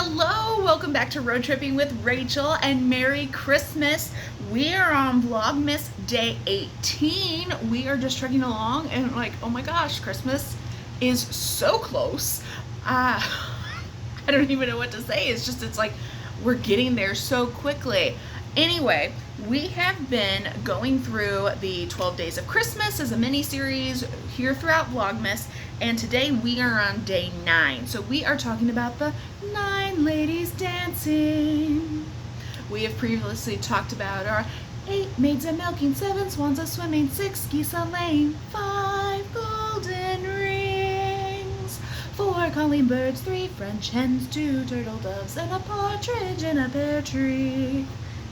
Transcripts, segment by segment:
Hello, welcome back to Road Tripping with Rachel, and Merry Christmas. We are on Vlogmas day 18. We are just trucking along and oh my gosh, Christmas is so close. I don't even know what to say. It's like we're getting there so quickly. Anyway, we have been going through the 12 Days of Christmas as a mini-series here throughout Vlogmas, and today we are on day 9. So we are talking about the 9 ladies dancing. We have previously talked about our 8 maids a milking, 7 swans a swimming, 6 geese a laying, 5 golden rings, 4 calling birds, 3 French hens, 2 turtle doves, and a partridge in a pear tree.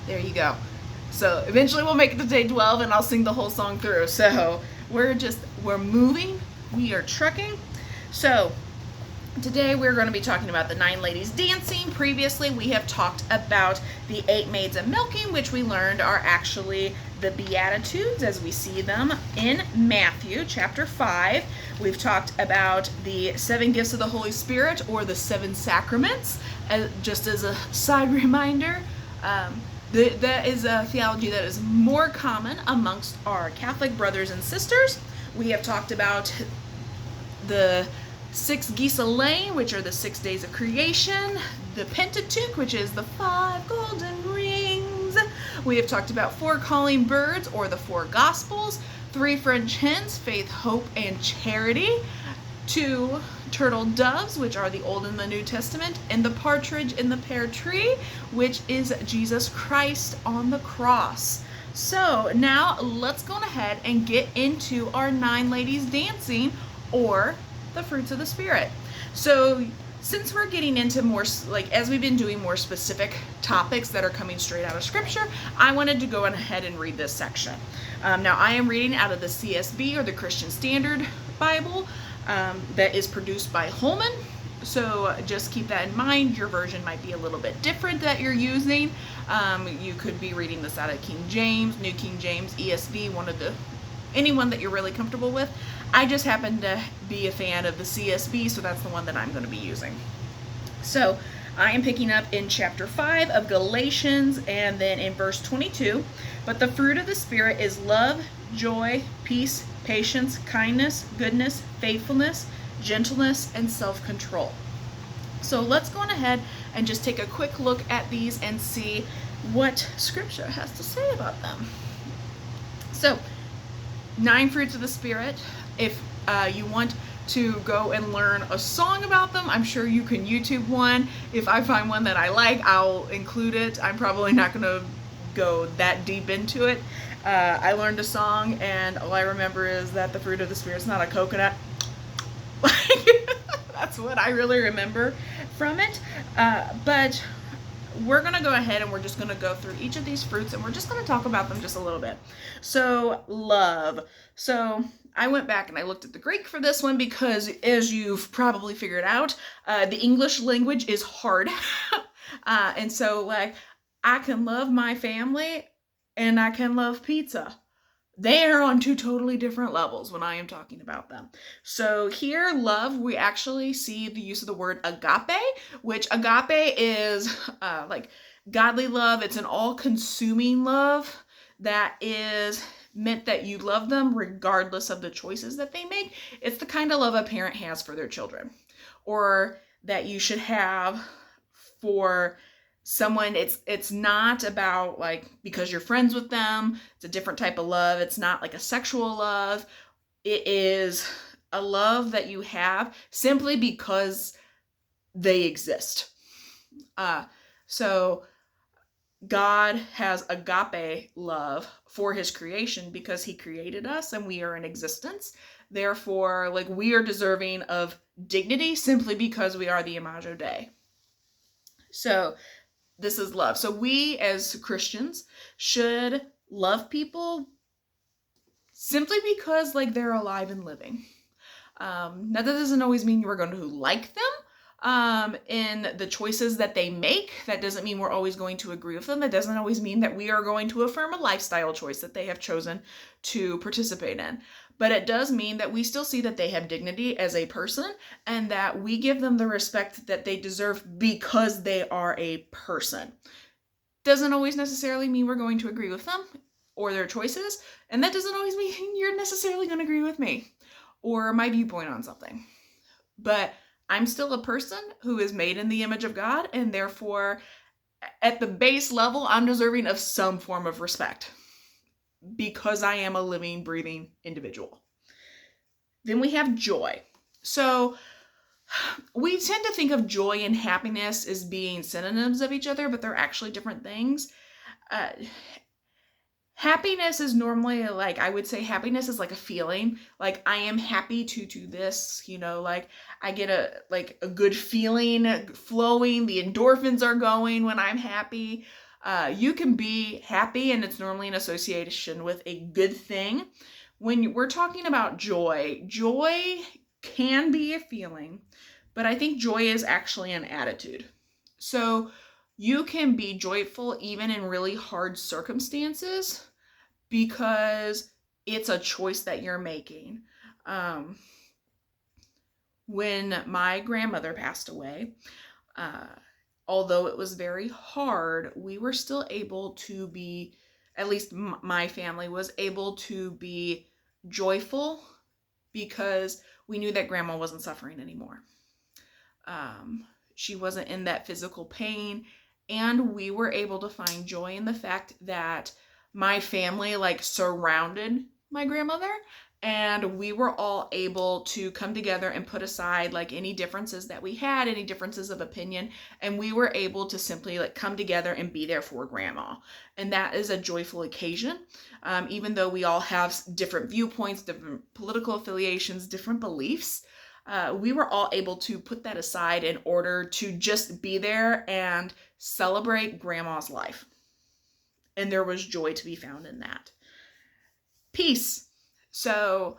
There you go. So eventually we'll make it to day 12 and I'll sing the whole song through. So we're moving, we are trucking. So today we're going to be talking about the 9 ladies dancing. Previously we have talked about the 8 maids a milking, which we learned are actually the Beatitudes as we see them in Matthew chapter 5. We've talked about the 7 gifts of the Holy Spirit, or the 7 sacraments, just as a side reminder. That is a theology that is more common amongst our Catholic brothers and sisters. We have talked about the 6 geese a laying, which are the 6 days of creation, the Pentateuch, which is the 5 golden rings. We have talked about 4 calling birds, or the 4 gospels, 3 French hens, faith, hope, and charity, 2 turtle doves, which are the Old and the New Testament, and the partridge in the pear tree, which is Jesus Christ on the cross. So now let's go ahead and get into our 9 ladies dancing, or the fruits of the Spirit. So since we're getting into more, as we've been doing more specific topics that are coming straight out of Scripture, I wanted to go ahead and read this section. Now I am reading out of the CSB, or the Christian Standard Bible, that is produced by Holman. So just keep that in mind. Your version might be a little bit different that you're using. You could be reading this out of King James, New King James, ESV, anyone that you're really comfortable with. I just happen to be a fan of the CSB, so that's the one that I'm going to be using. So I am picking up in chapter 5 of Galatians, and then in verse 22. But the fruit of the Spirit is love, joy, peace, patience, kindness, goodness, faithfulness, gentleness, and self-control. So let's go on ahead and just take a quick look at these and see what Scripture has to say about them. So 9 fruits of the Spirit. If you want to go and learn a song about them, I'm sure you can YouTube one. If I find one that I like, I'll include it. I'm probably not going to go that deep into it. I learned a song, and all I remember is that the fruit of the Spirit is not a coconut. That's what I really remember from it. But we're going to go ahead and we're just going to go through each of these fruits, and we're just going to talk about them just a little bit. So love. So I went back and I looked at the Greek for this one because, as you've probably figured out, the English language is hard. And so I can love my family and I can love pizza. They are on 2 totally different levels when I am talking about them. So here, love, we actually see the use of the word agape, which agape is godly love. It's an all-consuming love that is meant that you love them regardless of the choices that they make. It's the kind of love a parent has for their children, or that you should have for someone. It's not about because you're friends with them. It's a different type of love. It's not like a sexual love. It is a love that you have simply because they exist. So God has agape love for his creation because he created us and we are in existence. Therefore, we are deserving of dignity simply because we are the Imago Dei. So this is love. So we as Christians should love people simply because they're alive and living. Now that doesn't always mean you are going to like them in the choices that they make. That doesn't mean we're always going to agree with them. That doesn't always mean that we are going to affirm a lifestyle choice that they have chosen to participate in. But it does mean that we still see that they have dignity as a person and that we give them the respect that they deserve because they are a person. Doesn't always necessarily mean we're going to agree with them or their choices, and that doesn't always mean you're necessarily going to agree with me or my viewpoint on something. But I'm still a person who is made in the image of God, and therefore, at the base level, I'm deserving of some form of respect because I am a living, breathing individual. Then we have joy. So we tend to think of joy and happiness as being synonyms of each other, but they're actually different things. Happiness is normally like, I would say happiness is like a feeling. Like, I am happy to do this, like I get a good feeling flowing. The endorphins are going when I'm happy. You can be happy and it's normally an association with a good thing. When we're talking about joy can be a feeling, but I think joy is actually an attitude. So you can be joyful even in really hard circumstances because it's a choice that you're making. When my grandmother passed away, although it was very hard, we were still able to be, at least my family was able to be joyful because we knew that grandma wasn't suffering anymore. She wasn't in that physical pain, and we were able to find joy in the fact that my family surrounded my grandmother, and we were all able to come together and put aside any differences that we had, any differences of opinion, and we were able to simply come together and be there for grandma. And that is a joyful occasion. Even though we all have different viewpoints, different political affiliations, different beliefs, we were all able to put that aside in order to just be there and celebrate grandma's life. And there was joy to be found in that. Peace. So,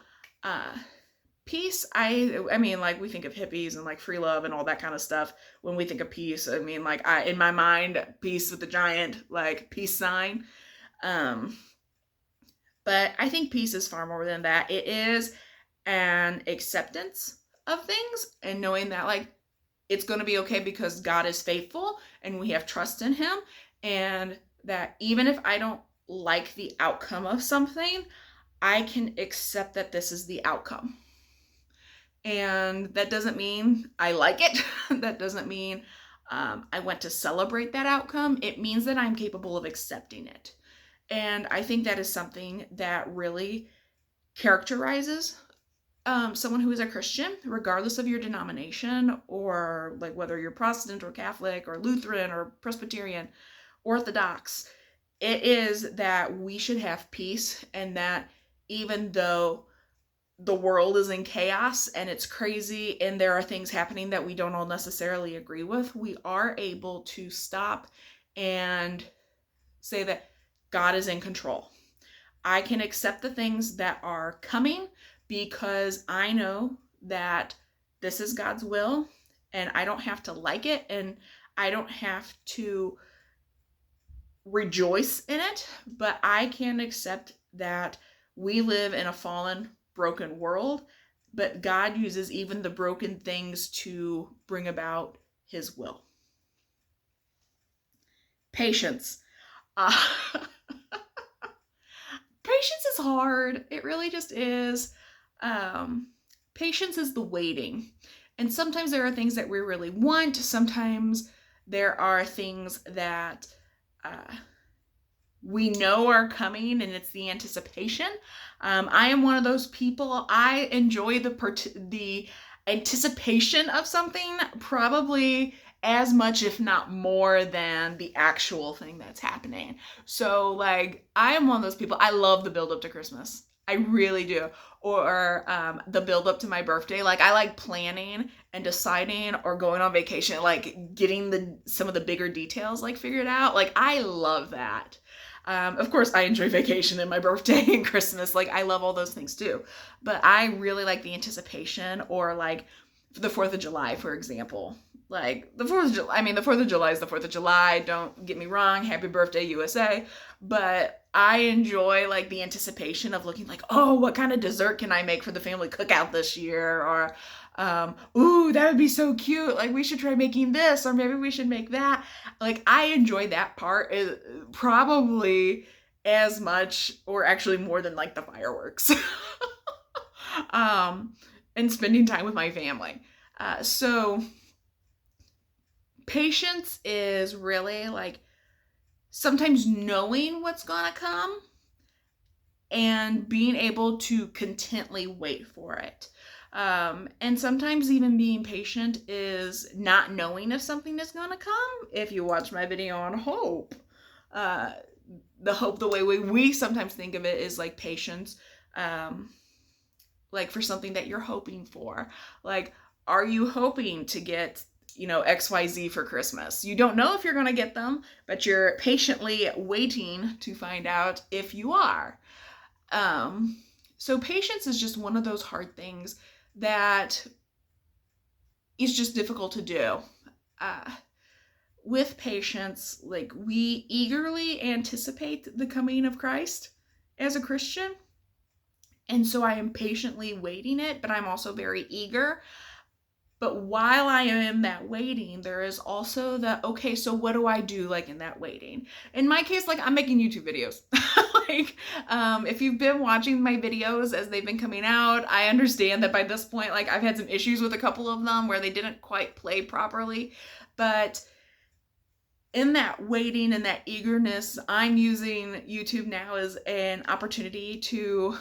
peace, I mean, we think of hippies and free love and all that kind of stuff. When we think of peace, I mean, in my mind, peace with a giant, peace sign. But I think peace is far more than that. It is an acceptance of things and knowing that, it's going to be okay because God is faithful and we have trust in him, and that even if I don't like the outcome of something, I can accept that this is the outcome. And that doesn't mean I like it. That doesn't mean I want to celebrate that outcome. It means that I'm capable of accepting it. And I think that is something that really characterizes someone who is a Christian, regardless of your denomination, or whether you're Protestant or Catholic or Lutheran or Presbyterian, Orthodox. It is that we should have peace, and that even though the world is in chaos and it's crazy and there are things happening that we don't all necessarily agree with, we are able to stop and say that God is in control. I can accept the things that are coming because I know that this is God's will, and I don't have to like it, and I don't have to rejoice in it, but I can accept that we live in a fallen, broken world, but God uses even the broken things to bring about his will. Patience. Patience is hard. It really just is. Patience is the waiting. And sometimes there are things that we really want. Sometimes there are things that we know are coming, and it's the anticipation. I am one of those people. I enjoy the anticipation of something probably as much, if not more, than the actual thing that's happening. So I am one of those people. I love the build up to Christmas. I really do. Or the build up to my birthday. I like planning and deciding, or going on vacation, getting some of the bigger details figured out. I love that. Of course, I enjoy vacation and my birthday and Christmas. I love all those things too. But I really like the anticipation, or the 4th of July, for example. The 4th of July, the 4th of July is the 4th of July. Don't get me wrong. Happy birthday, USA. But I enjoy like the anticipation of looking like, oh, what kind of dessert can I make for the family cookout this year? Or, ooh, that would be so cute. Like we should try making this, or maybe we should make that. Like I enjoy that part probably as much or actually more than like the fireworks. um, and spending time with my family. So patience is really like sometimes knowing what's gonna come and being able to contently wait for it. And sometimes even being patient is not knowing if something is gonna come. If you watch my video on hope, the hope, the way we sometimes think of it is like patience, like for something that you're hoping for. Like, are you hoping to get, XYZ for Christmas? You don't know if you're going to get them, but you're patiently waiting to find out if you are. So patience is just one of those hard things that is just difficult to do. With patience, like we eagerly anticipate the coming of Christ as a Christian. And so I am patiently waiting it, but I'm also very eager. But while I am that waiting, there is also the, okay, so what do I do like in that waiting? In my case, like I'm making YouTube videos. Like, if you've been watching my videos as they've been coming out, I understand that by this point, like I've had some issues with a couple of them where they didn't quite play properly. But in that waiting and that eagerness, I'm using YouTube now as an opportunity to,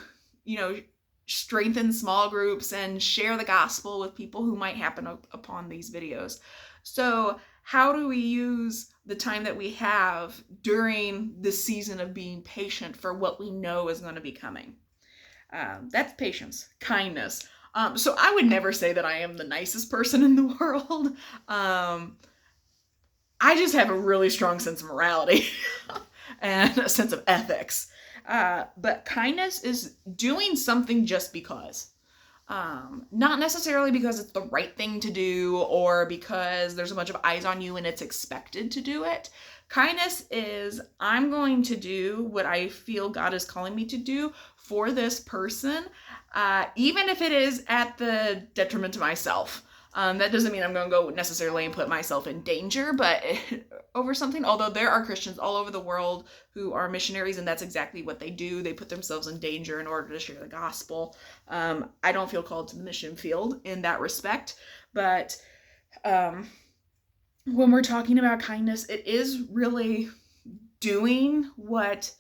strengthen small groups and share the gospel with people who might happen upon these videos. So how do we use the time that we have during the season of being patient for what we know is going to be coming? That's patience, kindness. So I would never say that I am the nicest person in the world. I just have a really strong sense of morality and a sense of ethics. But kindness is doing something just because. Not necessarily because it's the right thing to do or because there's a bunch of eyes on you and it's expected to do it. Kindness is, I'm going to do what I feel God is calling me to do for this person, even if it is at the detriment to myself. That doesn't mean I'm going to go necessarily and put myself in danger, but over something, although there are Christians all over the world who are missionaries, and that's exactly what they do. They put themselves in danger in order to share the gospel. I don't feel called to the mission field in that respect, but when we're talking about kindness, it is really doing what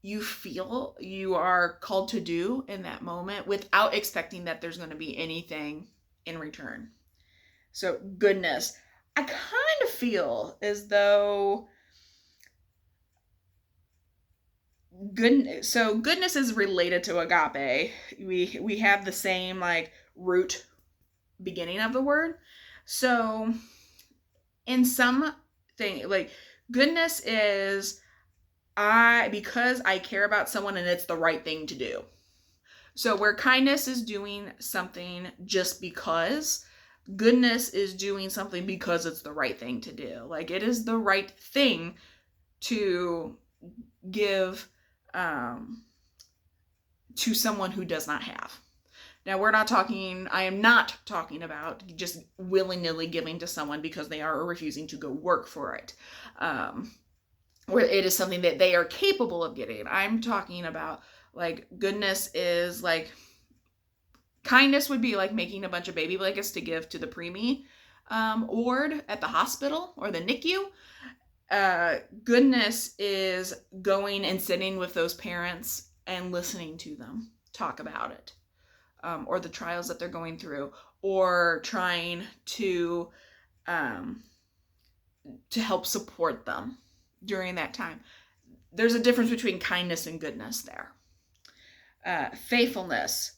you feel you are called to do in that moment without expecting that there's going to be anything in return. So goodness, I kind of feel as though goodness is related to agape. We have the same like root beginning of the word. So in some thing, like goodness is because I care about someone and it's the right thing to do. So where kindness is doing something just because, goodness is doing something because it's the right thing to do. Like it is the right thing to give to someone who does not have. Now I am not talking about just willy-nilly giving to someone because they are refusing to go work for it. Where it is something that they are capable of getting. I'm talking about like goodness is like, kindness would be like making a bunch of baby blankets to give to the preemie ward at the hospital or the NICU. Goodness is going and sitting with those parents and listening to them talk about it, or the trials that they're going through, or trying to help support them during that time. There's a difference between kindness and goodness there. Faithfulness.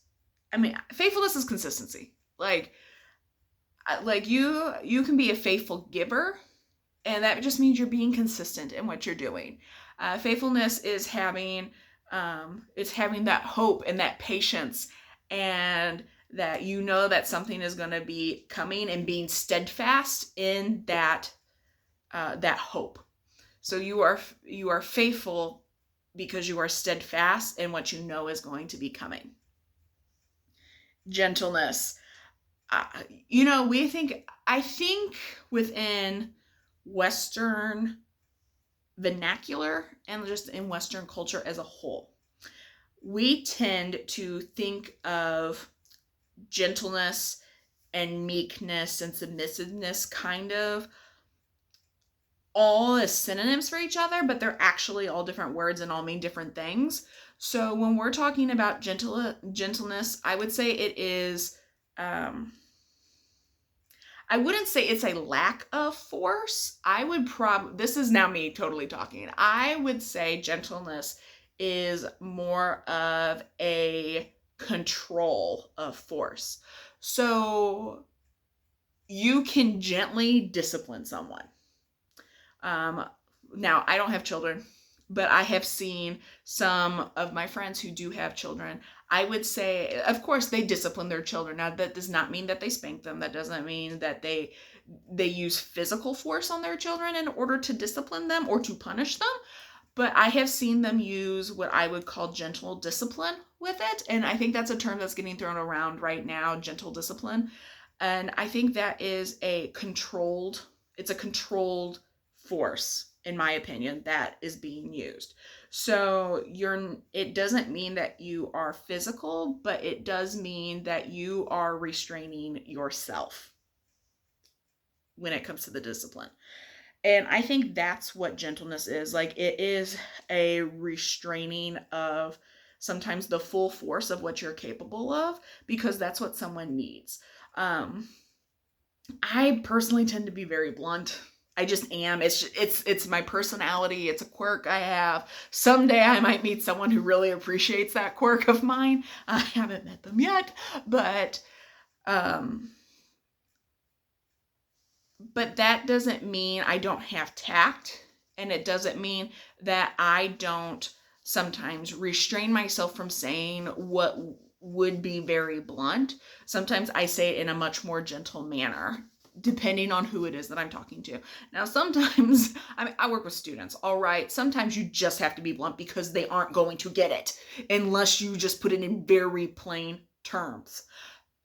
Faithfulness is consistency. Like you can be a faithful giver, and that just means you're being consistent in what you're doing. Faithfulness is having that hope and that patience, and that that something is going to be coming, and being steadfast in that hope. So you are faithful because you are steadfast in what you know is going to be coming. Gentleness. I think within Western vernacular and just in Western culture as a whole, we tend to think of gentleness and meekness and submissiveness kind of all as synonyms for each other, but they're actually all different words and all mean different things. So when we're talking about gentleness, I would say it is, I wouldn't say it's a lack of force. This is now me totally talking. I would say gentleness is more of a control of force. So you can gently discipline someone. Now, I don't have children, but I have seen some of my friends who do have children. I would say, of course, they discipline their children. Now, that does not mean that they spank them. That doesn't mean that they use physical force on their children in order to discipline them or to punish them. But I have seen them use what I would call gentle discipline with it. And I think that's a term that's getting thrown around right now, gentle discipline. And I think that is it's a controlled force, in my opinion, that is being used. So it doesn't mean that you are physical, but it does mean that you are restraining yourself when it comes to the discipline. And I think that's what gentleness is. Like, it is a restraining of sometimes the full force of what you're capable of, because that's what someone needs. I personally tend to be very blunt. I just am. It's my personality. It's a quirk I have. Someday I might meet someone who really appreciates that quirk of mine. I haven't met them yet, but that doesn't mean I don't have tact, and it doesn't mean that I don't sometimes restrain myself from saying what would be very blunt. Sometimes I say it in a much more gentle manner, depending on who it is that I'm talking to. Now, sometimes, I work with students, all right? Sometimes you just have to be blunt because they aren't going to get it unless you just put it in very plain terms.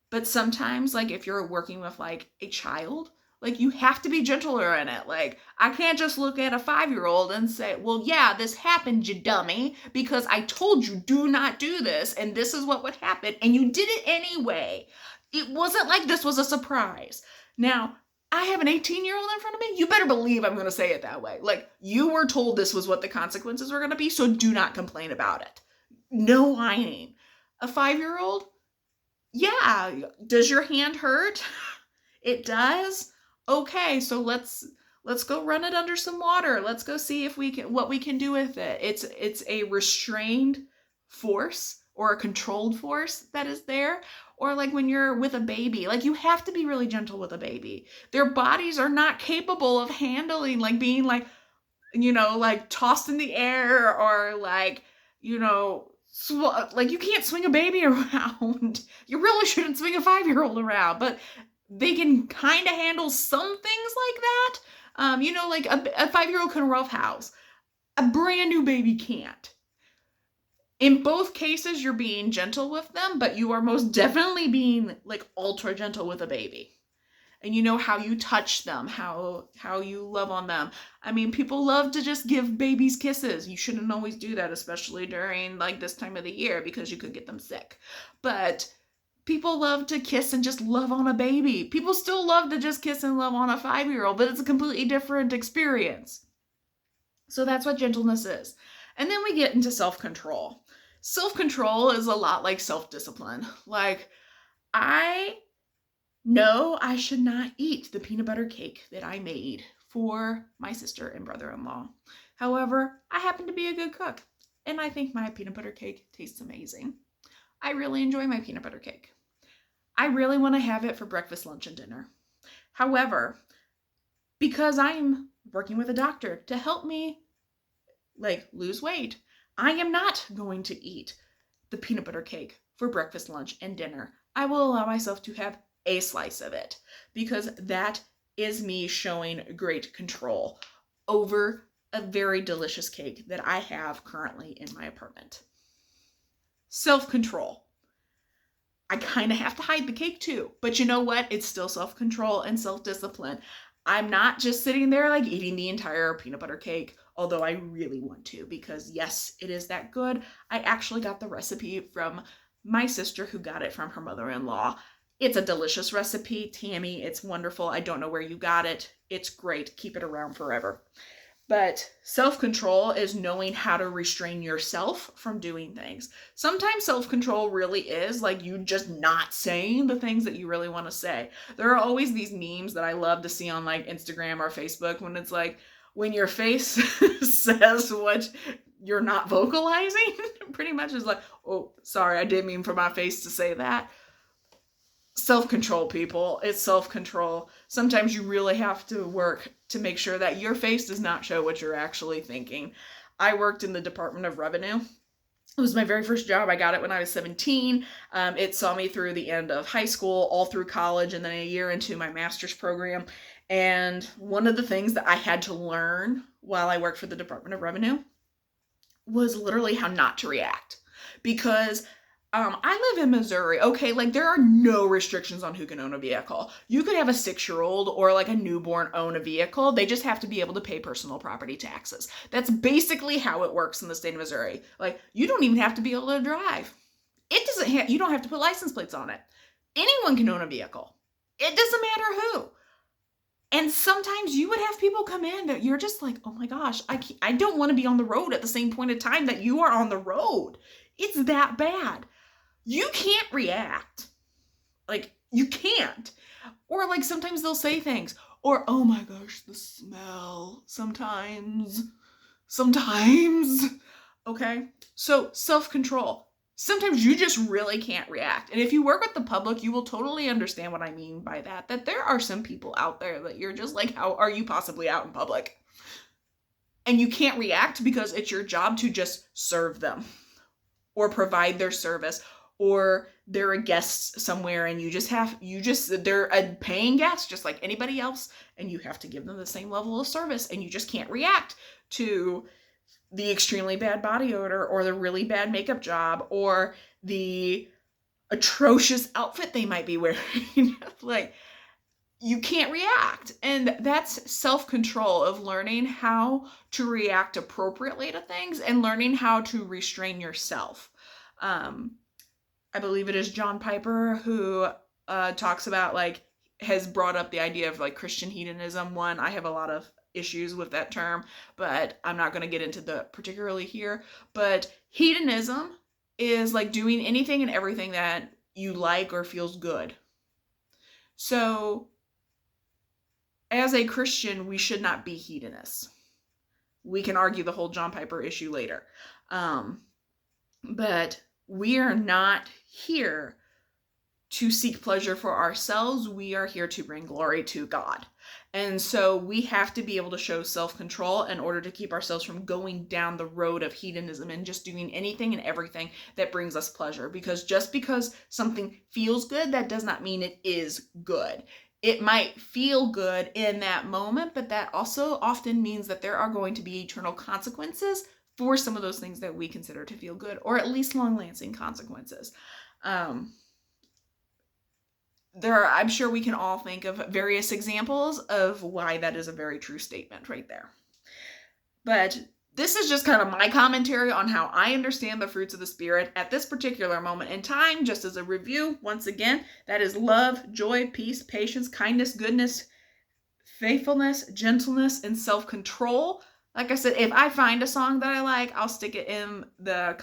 But sometimes, like, if you're working with, like, a child, like, you have to be gentler in it. Like, I can't just look at a 5-year-old and say, well, yeah, this happened, you dummy, because I told you do not do this, and this is what would happen, and you did it anyway. It wasn't like this was a surprise. Now, I have an 18-year-old in front of me. You better believe I'm going to say it that way. Like, you were told this was what the consequences were going to be, so do not complain about it. No whining. A 5-year-old? Yeah. Does your hand hurt? It does? Okay, so let's go run it under some water. Let's go see if what we can do with it. It's a restrained force or a controlled force that is there. Or like when you're with a baby, like, you have to be really gentle with a baby. Their bodies are not capable of handling, like, being like, like tossed in the air, or like, like, you can't swing a baby around. You really shouldn't swing a 5-year-old around, but they can kind of handle some things like that. Like a 5-year-old can roughhouse. A brand new baby can't. In both cases, you're being gentle with them, but you are most definitely being, like, ultra gentle with a baby. And you know how you touch them, how you love on them. I mean, people love to just give babies kisses. You shouldn't always do that, especially during, like, this time of the year, because you could get them sick. But people love to kiss and just love on a baby. People still love to just kiss and love on a 5-year-old, but it's a completely different experience. So that's what gentleness is. And then we get into self-control. Self-control is a lot like self-discipline. Like, I know I should not eat the peanut butter cake that I made for my sister and brother-in-law. However, I happen to be a good cook, and I think my peanut butter cake tastes amazing. I really enjoy my peanut butter cake. I really want to have it for breakfast, lunch, and dinner. However, because I'm working with a doctor to help me, like, lose weight, I am not going to eat the peanut butter cake for breakfast, lunch, and dinner. I will allow myself to have a slice of it, because that is me showing great control over a very delicious cake that I have currently in my apartment. Self-control. I kind of have to hide the cake too, but you know what? It's still self-control and self-discipline. I'm not just sitting there like eating the entire peanut butter cake, although I really want to, because yes, it is that good. I actually got the recipe from my sister who got it from her mother-in-law. It's a delicious recipe, Tammy. It's wonderful. I don't know where you got it. It's great. Keep it around forever. But self-control is knowing how to restrain yourself from doing things. Sometimes self-control really is like you just not saying the things that you really want to say. There are always these memes that I love to see on like Instagram or Facebook when it's like, when your face says what you're not vocalizing, pretty much is like, oh, sorry, I didn't mean for my face to say that. Self-control, people. It's self-control. Sometimes you really have to work to make sure that your face does not show what you're actually thinking. I worked in the Department of Revenue. It was my very first job. I got it when I was 17. It saw me through the end of high school, all through college, and then a year into my master's program. And one of the things that I had to learn while I worked for the Department of Revenue was literally how not to react. Because I live in Missouri. Okay, like there are no restrictions on who can own a vehicle. You could have a 6-year-old or like a newborn own a vehicle. They just have to be able to pay personal property taxes. That's basically how it works in the state of Missouri. Like you don't even have to be able to drive. You don't have to put license plates on it. Anyone can own a vehicle. It doesn't matter who. And sometimes you would have people come in that you're just like, oh my gosh, I don't want to be on the road at the same point in time that you are on the road. It's that bad. You can't react. Like, you can't. Or like sometimes they'll say things. Or, oh my gosh, the smell. Sometimes. Okay? So, self-control. Sometimes you just really can't react. And if you work with the public, you will totally understand what I mean by that. That there are some people out there that you're just like, how are you possibly out in public? And you can't react because it's your job to just serve them or provide their service, or they're a guest somewhere and they're a paying guest just like anybody else, and you have to give them the same level of service, and you just can't react to the extremely bad body odor or the really bad makeup job or the atrocious outfit they might be wearing. Like, you can't react. And that's self-control of learning how to react appropriately to things and learning how to restrain yourself. I believe it is John Piper who talks about, like, has brought up the idea of like Christian hedonism. One, I have a lot of issues with that term, but I'm not going to get into the particularly here. But hedonism is like doing anything and everything that you like or feels good. So as a Christian, we should not be hedonists. We can argue the whole John Piper issue later. But we are not here to seek pleasure for ourselves. We are here to bring glory to God. And so we have to be able to show self-control in order to keep ourselves from going down the road of hedonism and just doing anything and everything that brings us pleasure. Because just because something feels good, that does not mean it is good. It might feel good in that moment, but that also often means that there are going to be eternal consequences for some of those things that we consider to feel good, or at least long-lasting consequences. I'm sure we can all think of various examples of why that is a very true statement right there. But this is just kind of my commentary on how I understand the fruits of the Spirit at this particular moment in time. Just as a review, once again, that is love, joy, peace, patience, kindness, goodness, faithfulness, gentleness, and self-control. Like I said, if I find a song that I like, I'll stick it in the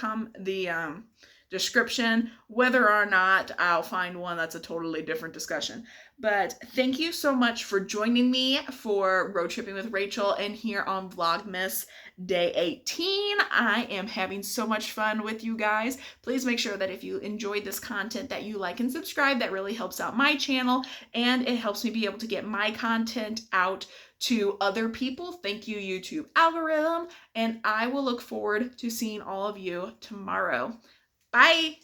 description. Whether or not I'll find one, that's a totally different discussion. But thank you so much for joining me for Road Tripping with Rachel and here on Vlogmas Day 18. I am having so much fun with you guys. Please make sure that if you enjoyed this content that you like and subscribe. That really helps out my channel and it helps me be able to get my content out to other people. Thank you, YouTube algorithm, and I will look forward to seeing all of you tomorrow. Bye.